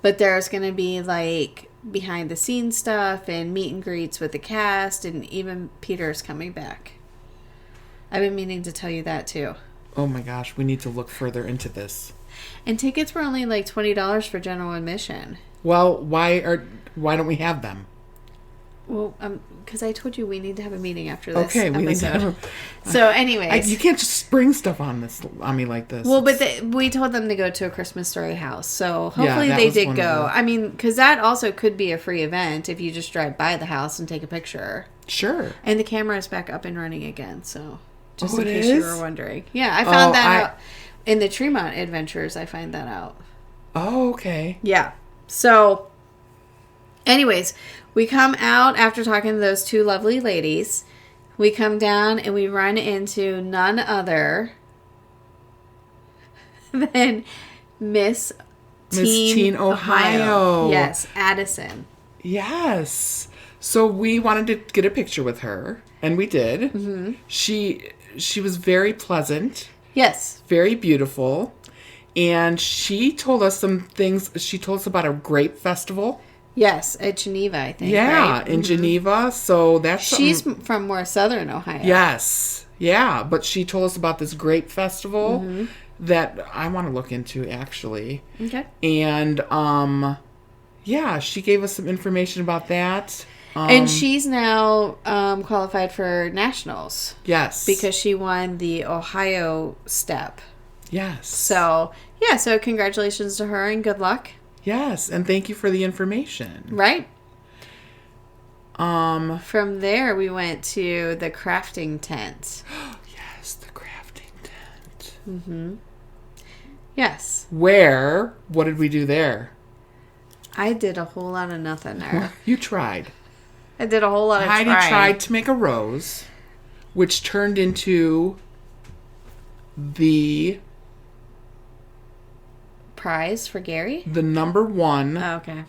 but there's going to be, like, behind the scenes stuff and meet and greets with the cast, and even Peter's coming back. I've been meaning to tell you that too. Oh my gosh, we need to look further into this. And tickets were only like $20 for general admission. Well, why don't we have them? Well, because I told you we need to have a meeting after this Okay, we need to episode. have So, anyways, you can't just spring stuff on me like this. well, but we told them to go to A Christmas Story House, so hopefully that they was did one go. of the- I mean, because that also could be a free event if you just drive by the house and take a picture. Sure. And the camera is back up and running again, so just Oh, in it case you is? were wondering. Yeah, I found Oh, that out in the Tremont Adventures. I find that out. Oh, okay. Yeah. So, anyways, we come out after talking to those two lovely ladies. We come down and we run into none other than Miss Teen Ohio. Yes, Addison. Yes. So we wanted to get a picture with her, and we did. Mm-hmm. She was very pleasant, Yes. very beautiful, and she told us some things. She told us about a grape festival. Yes, at Geneva, I think. Yeah, right? in Geneva. So that's She's something- from more southern Ohio. Yes. Yeah, but she told us about this grape festival Mm-hmm. that I want to look into, actually. Okay. And yeah, she gave us some information about that. And she's now qualified for nationals Yes. because she won the Ohio step. Yes. So, yeah, so congratulations to her and good luck. Yes, and thank you for the information. Right? From there, we went to the crafting tent. Yes, Yes. Where, what did we do there? I did a whole lot of nothing there. You tried. I did a whole lot of Heidi trying. tried to make a rose, which turned into the Prize for Gary? number one. Oh, okay.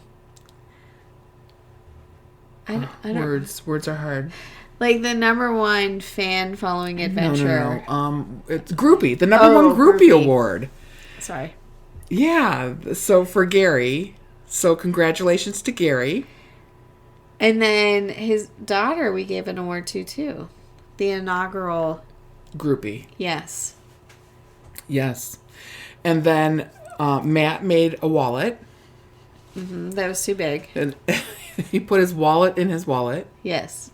I don't Words are hard. like the number one fan following adventure. No. It's Groupie, the number one Groupie award. Sorry. Yeah. So for Gary. So congratulations to Gary. And then his daughter we gave an award to too. The inaugural Groupie. Yes. Yes. And then Matt made a wallet. That was too big. And he put his wallet in his wallet. Yes.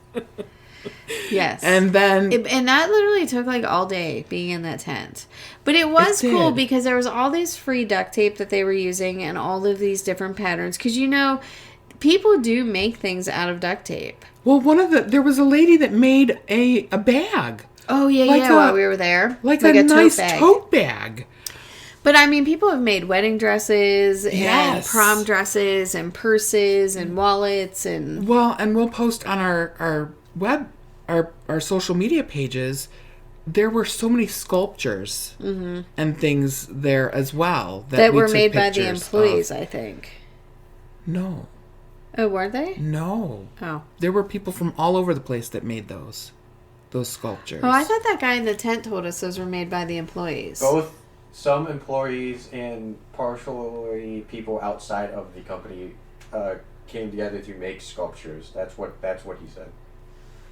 Yes. And then And that literally took like all day being in that tent. But it was cool because there was all this free duct tape that they were using and all of these different patterns. Because, you know, people do make things out of duct tape. well, there was a lady that made a bag. Oh, yeah, Like while we were there. Like a nice bag. tote bag. But, I mean, people have made wedding dresses and Yes. prom dresses and purses and wallets and... Well, and we'll post on our social media pages. There were so many sculptures and things there as well That we were took made by the pictures employees, of. I think. No. Oh, were they? No. Oh. There were people from all over the place that made those sculptures. Oh, I thought that guy in the tent told us those were made by the employees. Both some employees and partially people outside of the company came together to make sculptures. That's what he said.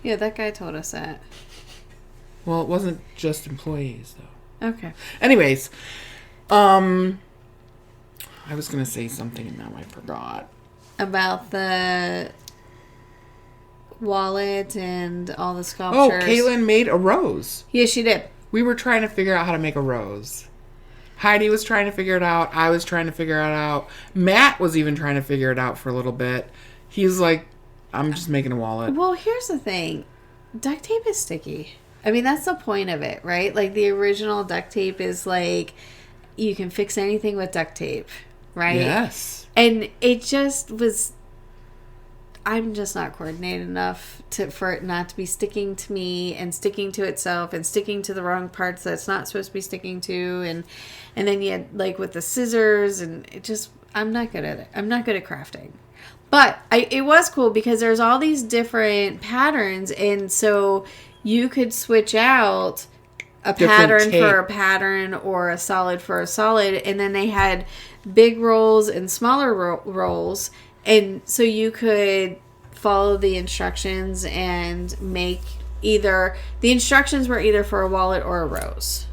Yeah, that guy told us that. Well, it wasn't just employees though. Okay. Anyways, I was gonna say something and now I forgot. About the wallet and all the Oh, sculptures. Caitlin made a rose. Yeah, she did. We were trying to figure out how to make a rose. Heidi was trying to figure it out. I was trying to figure it out. Matt was even trying to figure it out for a little bit. He's like, I'm just making a wallet. Well, here's the thing. Duct tape is sticky. I mean, that's the point of it, right? Like, the original duct tape is like, you can fix anything with duct tape, right? Yes. And it just was... I'm just not coordinated enough for it not to be sticking to me and sticking to itself and sticking to the wrong parts that it's not supposed to be sticking to. And then you had, like, with the scissors, and it just... I'm not good at it. I'm not good at crafting. But it was cool because there's all these different patterns, and so you could switch out a Different pattern tape. for a pattern or a solid for a solid, and then they had big rolls and smaller rolls, and so you could follow the instructions and make the instructions were either for a wallet or a rose.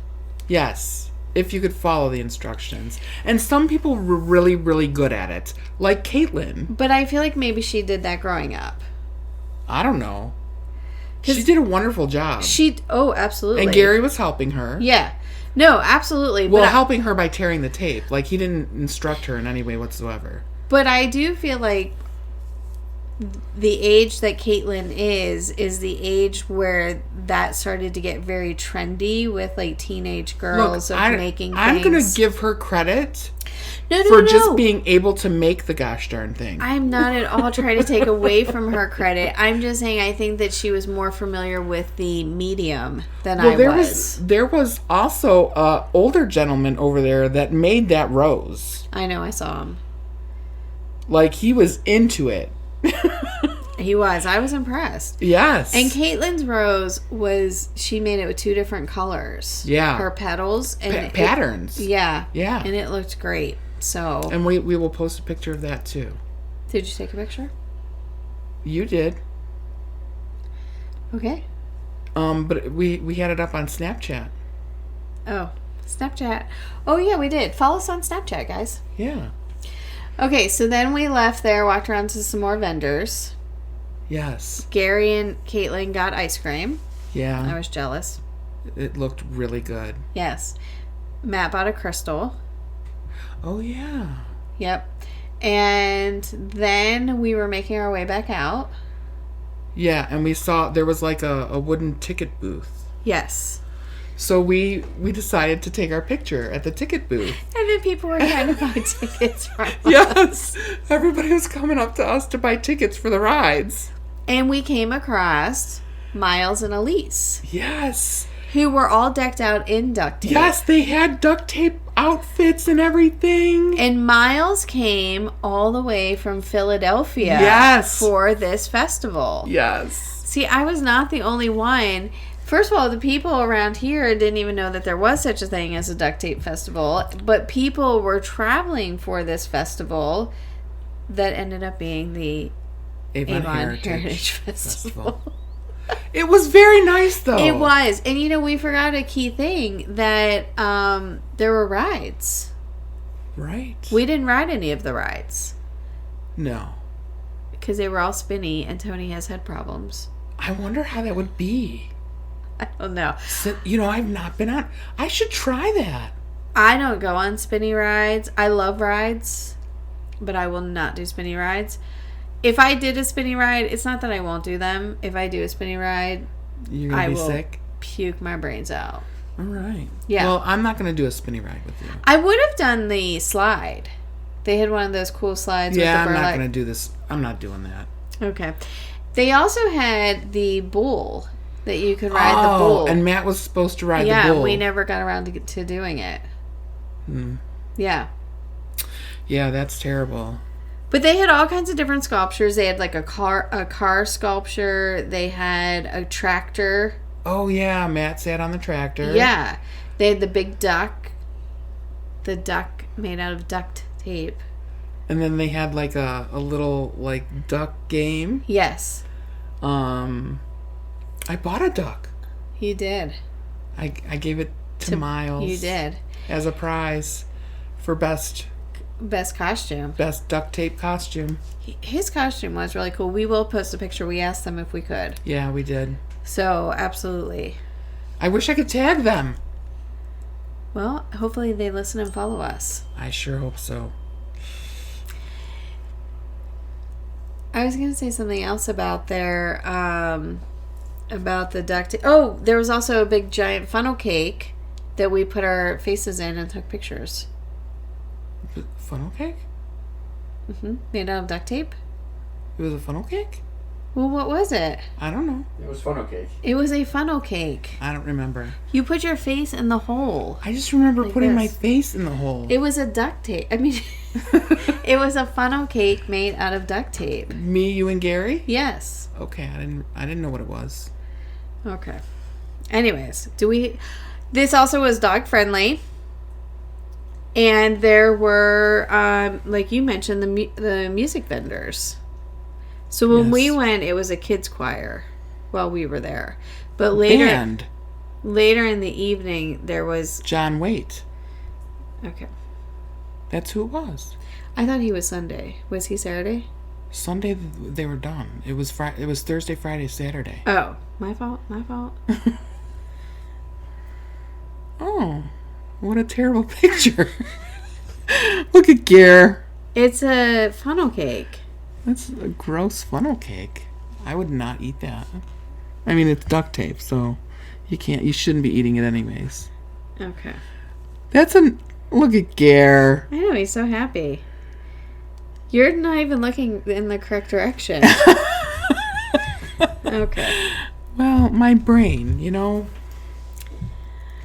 Yes. If you could follow the instructions. And some people were really, really good at it. Like Caitlin. But I feel like maybe she did that growing up. I don't know. She did a wonderful job. Absolutely. And Gary was helping her. Yeah. No, absolutely. Well, helping her by tearing the tape. Like, he didn't instruct her in any way whatsoever. But I do feel like the age that Caitlin is the age where that started to get very trendy with, like, teenage girls making things. I'm going to give her credit No. just being able to make the gosh darn thing. I'm not at all trying to take away from her credit. I'm just saying I think that she was more familiar with the medium than I was. There was also an older gentleman over there that made that rose. I know, I saw him. Like, he was into it. He was. I was impressed. Yes. And Caitlin's rose she made it with 2 different colors. Yeah. Her petals. And patterns. Yeah. Yeah. And it looked great. So. And we will post a picture of that too. Did you take a picture? You did. Okay. But we had it up on Snapchat. Oh, Snapchat. Oh, yeah, we did. Follow us on Snapchat, guys. Yeah. Okay, so then we left there, walked around to some more vendors. Yes. Gary and Caitlin got ice cream. Yeah. I was jealous. It looked really good. Yes. Matt bought a crystal. Oh, yeah. Yep. And then we were making our way back out. Yeah, and we saw there was like a wooden ticket booth. Yes. So we decided to take our picture at the ticket booth. And then people were trying to buy tickets from us. Yes. Everybody was coming up to us to buy tickets for the rides. And we came across Miles and Elise, Yes. who were all decked out in duct tape. Yes, they had duct tape outfits and everything. And Miles came all the way from Philadelphia Yes. for this festival. Yes. See, I was not the only one. First of all, the people around here didn't even know that there was such a thing as a duct tape festival. But people were traveling for this festival that ended up being the Avon Heritage Festival. It was very nice, though. It was. And, we forgot a key thing, that there were rides. Right. We didn't ride any of the rides. No. Because they were all spinny, and Tony has head problems. I wonder how that would be. I don't know. So, I've not been on. I should try that. I don't go on spinny rides. I love rides, but I will not do spinny rides. If I did a spinny ride, it's not that I won't do them. If I do a spinny ride, You're going to be sick? Puke my brains out. All right. Yeah. Well, I'm not going to do a spinny ride with you. I would have done the slide. They had one of those cool slides with the I'm burlap. not going to do this. I'm not doing that. Okay. They also had the bull that you could ride the bull. And Matt was supposed to ride the bull. Yeah, we never got around to doing it. Yeah. Yeah, that's terrible. But they had all kinds of different sculptures. They had like a car sculpture. They had a tractor. Oh, yeah. Matt sat on the tractor. Yeah. They had the big duck. The duck made out of duct tape. And then they had like a little like duck game. Yes. I bought a duck. You did. I gave it to Miles. You did. As a prize for best costume. Best duct tape costume. His costume was really cool. We will post a picture. We asked them if we could. Yeah, we did. So, absolutely. I wish I could tag them. Well, hopefully they listen and follow us. I sure hope so. I was going to say something else about their, about the duct tape. Oh, there was also a big giant funnel cake that we put our faces in and took pictures. Funnel cake? Made out of duct tape? It was a funnel cake? Well, what was it? I don't know. It was funnel cake. It was a funnel cake. I don't remember. You put your face in the hole. I just remember Like putting this. my face in the hole. It was a duct tape. I mean, it was a funnel cake made out of duct tape. Me, you, and Gary? Yes. Okay, I didn't know what it was. Okay. Anyways, this also was dog friendly. And there were, like you mentioned, the music vendors. So when we went, it was a kids choir while we were there. But later in the evening, there was... John Waite. Okay. That's who it was. I thought he was Sunday. Was he Saturday? Sunday, they were done. It was It was Thursday, Friday, Saturday. Oh, my fault. Oh, what a terrible picture. Look at Gare. It's a funnel cake. That's a gross funnel cake. I would not eat that. I mean, it's duct tape, so you shouldn't be eating it anyways. Okay. Look at Gare. I know, he's so happy. You're not even looking in the correct direction. Okay. Well, my brain,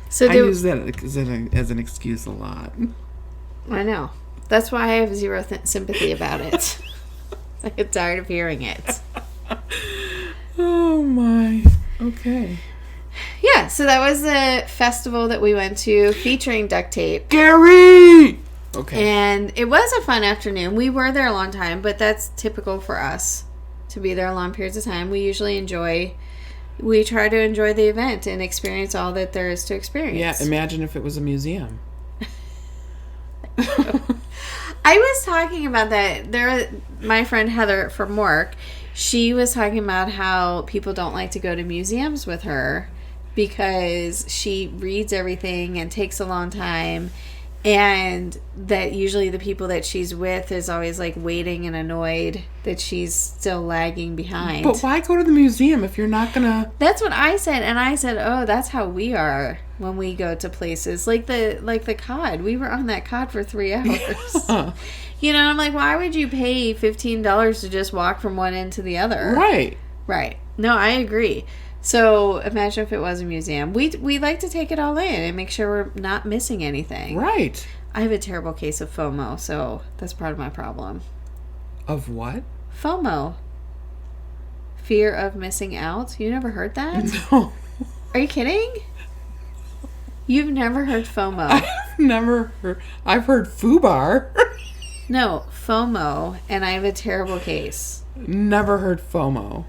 So I use that as an excuse a lot. I know. That's why I have zero sympathy about it. I get tired of hearing it. Oh my. Okay. Yeah, so that was the festival that we went to featuring duct tape. Gary! Okay. And it was a fun afternoon. We were there a long time, but that's typical for us to be there long periods of time. We try to enjoy the event and experience all that there is to experience. Yeah, imagine if it was a museum. I was talking about that. My friend Heather from work, she was talking about how people don't like to go to museums with her because she reads everything and takes a long time. And that usually the people that she's with is always like waiting and annoyed that she's still lagging behind. But why go to the museum if you're not gonna? That's what I said, and I said, "Oh, that's how we are when we go to places like the cod. We were on that cod for 3 hours." You know, I'm like, why would you pay $15 to just walk from one end to the other? Right. Right. No, I agree. So imagine if it was a museum. We like to take it all in and make sure we're not missing anything. Right. I have a terrible case of FOMO, so that's part of my problem. Of what? FOMO. Fear of missing out. You never heard that? No. Are you kidding? You've never heard FOMO. I've never heard. I've heard FUBAR. No, FOMO, and I have a terrible case. Never heard FOMO.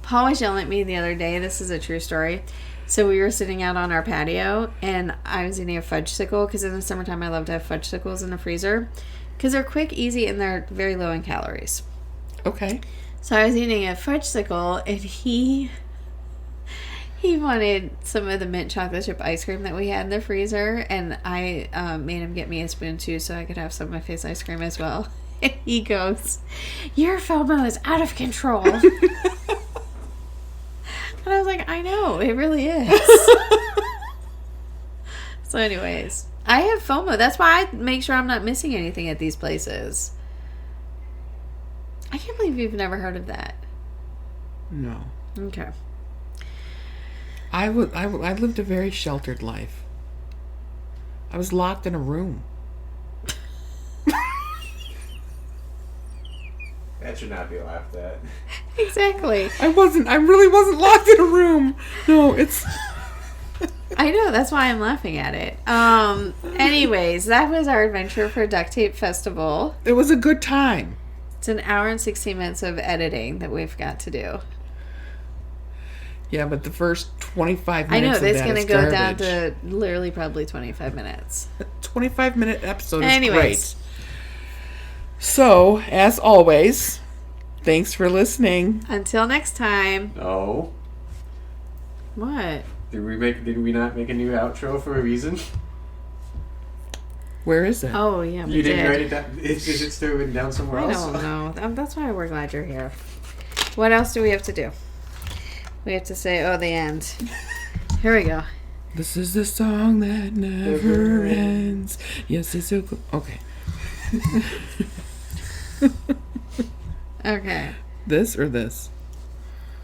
Paul was yelling at me the other day. This is a true story. So we were sitting out on our patio, and I was eating a fudgesicle, because in the summertime I love to have fudgesicles in the freezer, because they're quick, easy, and they're very low in calories. Okay. So I was eating a fudgesicle, and he wanted some of the mint chocolate chip ice cream that we had in the freezer, and I made him get me a spoon too so I could have some of his ice cream as well. And he goes, "Your FOMO is out of control." And I was like, I know, it really is. So anyways, I have FOMO. That's why I make sure I'm not missing anything at these places. I can't believe you've never heard of that. No. Okay. I lived a very sheltered life. I was locked in a room. That should not be laughed at. Exactly. I really wasn't locked in a room. No, it's... I know, that's why I'm laughing at it. Anyways, that was our adventure for Duct Tape Festival. It was a good time. It's an hour and 16 minutes of editing that we've got to do. Yeah, but the first 25 minutes I know, of it's that going is to go garbage. down to literally probably 25 minutes. A 25-minute episode is Anyways. great. So, as always, thanks for listening. Until next time. No. What? Did we not make a new outro for a reason? Where is it? Oh, yeah, we You didn't did. write it down. Is it still written down somewhere I else? don't know. That's why we're glad you're here. What else do we have to do? We have to say, oh, the end. Here we go. This is the song that never ends. Yes, it's so cool. Okay. Okay. This or this?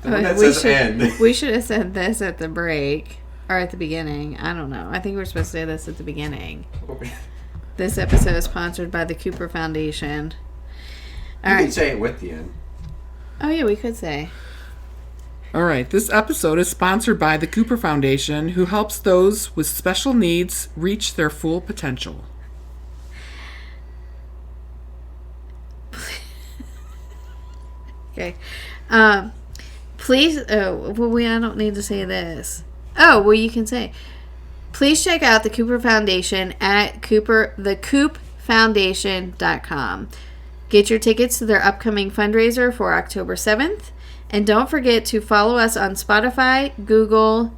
The one that we says should, end. We should have said this at the break. Or at the beginning. I don't know. I think we're supposed to say this at the beginning. This episode is sponsored by the Cooper Foundation. All You right. can say it with the end. Oh, yeah, we could say. All right. This episode is sponsored by the Cooper Foundation, who helps those with special needs reach their full potential. Okay. Please, I don't need to say this. Oh, well, you can say, please check out the Cooper Foundation at thecoopfoundation.com. Get your tickets to their upcoming fundraiser for October 7th. And don't forget to follow us on Spotify, Google,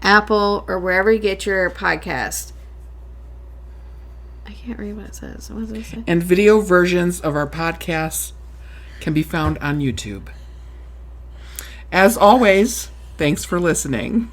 Apple, or wherever you get your podcast. I can't read what it says. What does it say? And video versions of our podcasts can be found on YouTube. As always, thanks for listening.